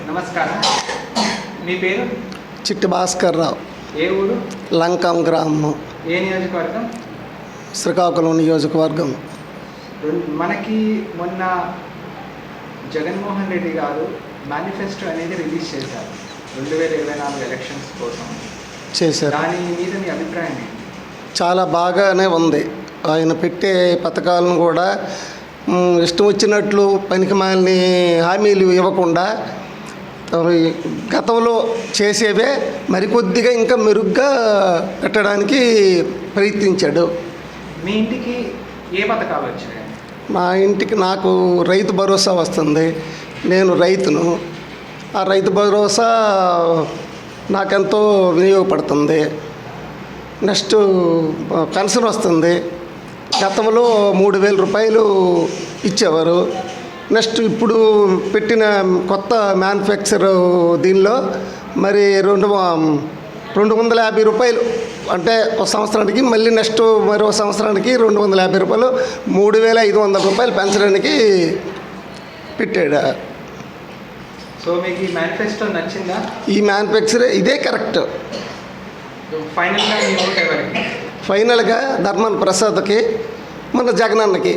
నమస్కారం. మీ పేరు? చిట్టి భాస్కర్ రావు. ఏ ఊరు? లంకం గ్రామం, ఏ నియోజకవర్గం? శ్రీకాకుళం నియోజకవర్గం. మనకి మొన్న జగన్మోహన్ రెడ్డి గారు మేనిఫెస్టో అనేది రిలీజ్ చేశారు 2024 ఎలక్షన్స్ కోసం. చేశారు. దాని మీద మీ అభిప్రాయం ఏంటి? చాలా బాగానే ఉంది. ఆయన పెట్టే పథకాలను కూడా ఇష్టం వచ్చినట్లు పనికిమాలిన హామీలు ఇవ్వకుండా గతంలో చేసేవే మరికొద్దిగా ఇంకా మెరుగ్గా పెట్టడానికి ప్రయత్నించాడు. మీ ఇంటికి ఏ పథకాలు వచ్చాయి? మా ఇంటికి నాకు రైతు భరోసా వస్తుంది. నేను రైతును. ఆ రైతు భరోసా నాకెంతో వినియోగపడుతుంది. నెక్స్ట్ పెన్షన్ వస్తుంది. గతంలో 3,000 రూపాయలు ఇచ్చేవారు. నెక్స్ట్ ఇప్పుడు పెట్టిన కొత్త మ్యానుఫ్యాక్చర్ దీనిలో మరి 250 రూపాయలు, అంటే ఒక సంవత్సరానికి, మళ్ళీ నెక్స్ట్ మరో సంవత్సరానికి 250 రూపాయలు, 3,500 రూపాయలు పెంచడానికి పెట్టాడు. సో మీకు ఈ మేనిఫెస్టో నచ్చిందా? ఈ మ్యానుఫ్యాక్చర్ ఇదే కరెక్ట్. ఫైనల్గా మీ ఓటు ఎవరికి? ఫైనల్గా ధర్మాన ప్రసాద్కి, మన జగనన్నకి.